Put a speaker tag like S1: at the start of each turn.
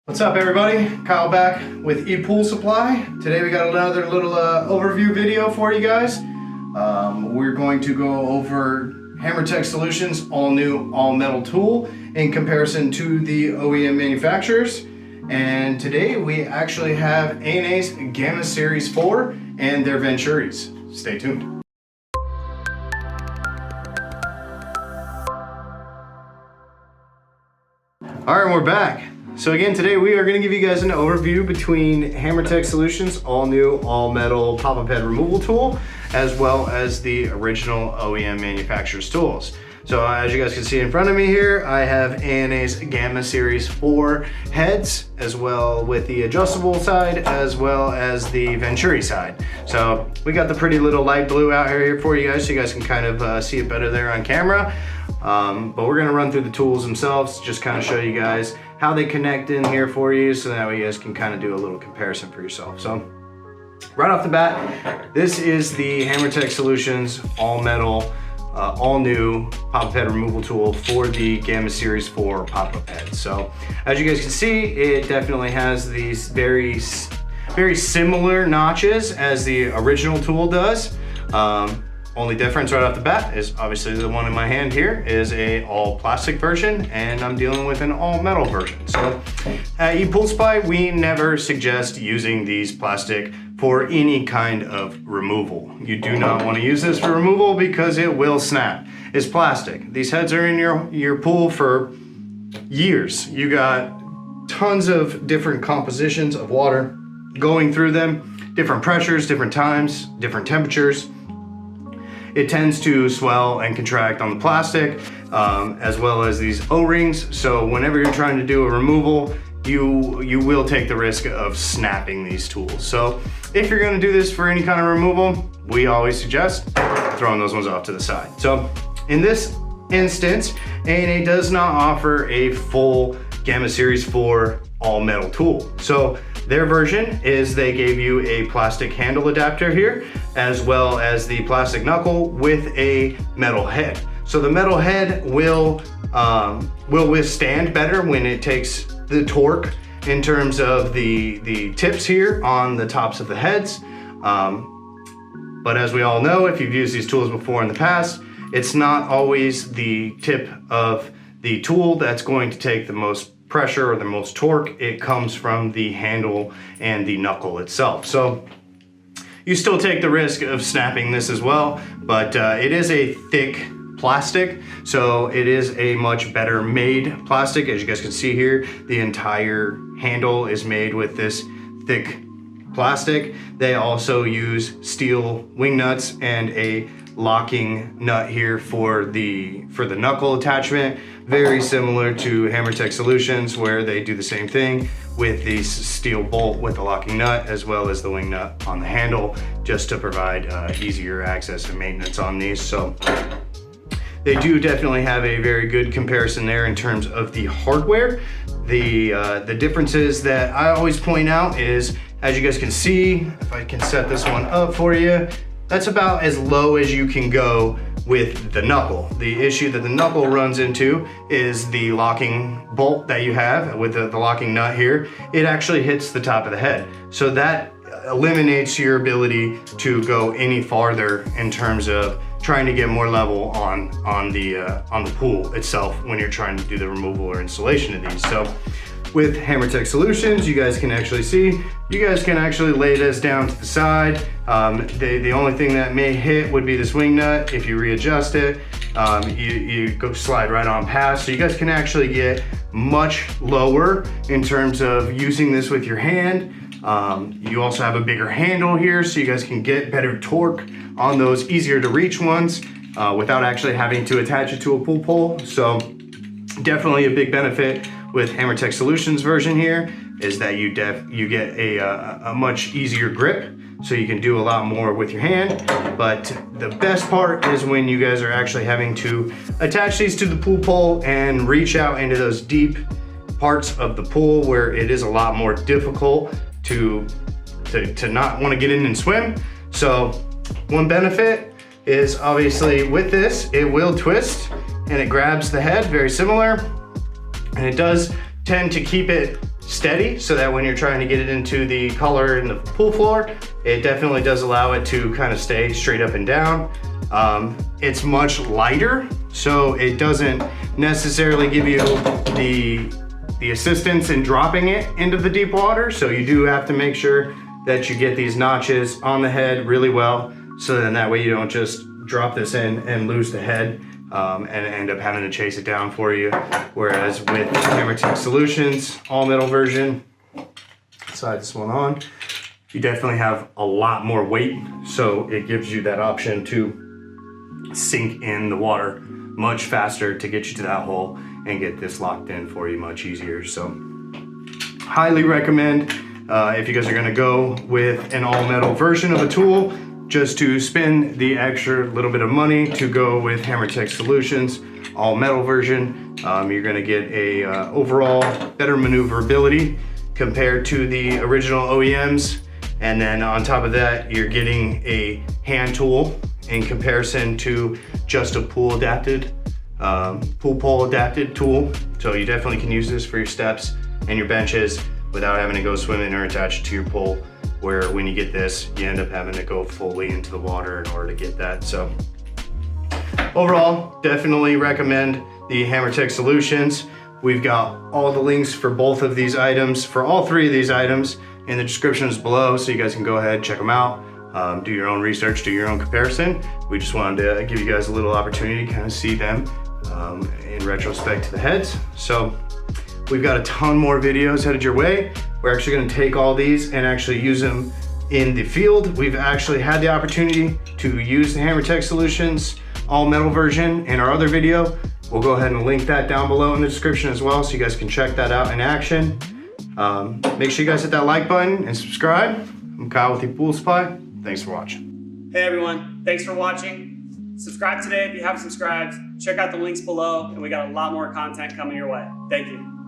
S1: What's up everybody? Kyle back with ePoolSupply. Today we got another little overview video for you guys. We're going to go over HammerTech Solutions all new all metal tool in comparison to the OEM manufacturers. And today we actually have A&A's Gamma Series 4 and their Venturis. Stay tuned. Alright, we're back. So again, today we are going to give you guys an overview between HammerTech Solutions all new all metal pop-up head removal tool as well as the original OEM manufacturer's tools. So as you guys can see in front of me here, I have A&A's Gamma Series 4 heads as well with the adjustable side as well as the Venturi side. So we got the pretty little light blue out here for you guys so you guys can kind of see it better there on camera. But we're going to run through the tools themselves, just kind of show you guys how they connect in here for you so that way you guys can kind of do a little comparison for yourself. So right off the bat, this is the HammerTech Solutions all metal all new pop-up head removal tool for the Gamma Series 4 pop-up head. So as you guys can see, it definitely has these very similar notches as the original tool does. Only difference right off the bat is obviously the one in my hand here is a all plastic version and I'm dealing with an all metal version. So at ePoolSupply, we never suggest using these plastic for any kind of removal. You do not want to use this for removal because it will snap. It's plastic. These heads are in your pool for years. You got tons of different compositions of water going through them, different pressures, different times, different temperatures. It tends to swell and contract on the plastic, as well as these O-rings. So whenever you're trying to do a removal, you will take the risk of snapping these tools. So if you're gonna do this for any kind of removal, we always suggest throwing those ones off to the side. So in this instance, A&A does not offer a full Gamma Series 4 all metal tool. So their version is they gave you a plastic handle adapter here, as well as the plastic knuckle with a metal head. So the metal head will withstand better when it takes the torque in terms of the tips here on the tops of the heads. But as we all know, if you've used these tools before in the past, it's not always the tip of the tool that's going to take the most pressure or the most torque. It comes from the handle and the knuckle itself. So you still take the risk of snapping this as well, but it is a thick plastic, so it is a much better made plastic. As you guys can see here, the entire handle is made with this thick plastic. They also use steel wing nuts and a locking nut here for the knuckle attachment, very similar to HammerTech Solutions where they do the same thing with the steel bolt with the locking nut as well as the wing nut on the handle, just to provide easier access and maintenance on these. So they do definitely have a very good comparison there in terms of the hardware. The differences that I always point out is, as you guys can see, if I can set this one up for you, that's about as low as you can go with the knuckle. The issue that the knuckle runs into is the locking bolt that you have with the locking nut here. It actually hits the top of the head. So that eliminates your ability to go any farther in terms of trying to get more level on the pool itself when you're trying to do the removal or installation of these. So with HammerTech Solutions, you guys can actually see, you guys can actually lay this down to the side. The only thing that may hit would be this wing nut. If you readjust it, you go slide right on past. So you guys can actually get much lower in terms of using this with your hand. You also have a bigger handle here, so you guys can get better torque on those easier to reach ones without actually having to attach it to a pool pole. So definitely a big benefit with HammerTech Solutions version here is that you get a much easier grip, so you can do a lot more with your hand. But the best part is when you guys are actually having to attach these to the pool pole and reach out into those deep parts of the pool where it is a lot more difficult to not want to get in and swim. So one benefit is obviously with this, it will twist and it grabs the head, very similar. And it does tend to keep it steady, so that when you're trying to get it into the color in the pool floor, it definitely does allow it to kind of stay straight up and down. It's much lighter, so it doesn't necessarily give you the assistance in dropping it into the deep water. So you do have to make sure that you get these notches on the head really well, so then that way you don't just drop this in and lose the head and end up having to chase it down for you. Whereas with HammerTech Solutions all metal version, slide this one on, you definitely have a lot more weight, so it gives you that option to sink in the water much faster to get you to that hole and get this locked in for you much easier. So highly recommend if you guys are gonna go with an all metal version of a tool, just to spend the extra little bit of money to go with HammerTech Solutions all metal version. You're gonna get a overall better maneuverability compared to the original OEMs. And then on top of that, you're getting a hand tool in comparison to just a pool pole adapted tool. So you definitely can use this for your steps and your benches without having to go swimming or attach it to your pole, where when you get this, you end up having to go fully into the water in order to get that. So overall, definitely recommend the HammerTech Solutions. We've got all the links for both of these items, for all three of these items, in the descriptions below, so you guys can go ahead, check them out, do your own research, do your own comparison. We just wanted to give you guys a little opportunity to kind of see them in retrospect to the heads. So we've got a ton more videos headed your way. We're actually gonna take all these and actually use them in the field. We've actually had the opportunity to use the HammerTech Solutions all metal version in our other video. We'll go ahead and link that down below in the description as well, so you guys can check that out in action. Make sure you guys hit that like button and subscribe. I'm Kyle with ePoolSupply. Thanks for watching.
S2: Hey everyone, thanks for watching. Subscribe today if you haven't subscribed. Check out the links below, and we got a lot more content coming your way. Thank you.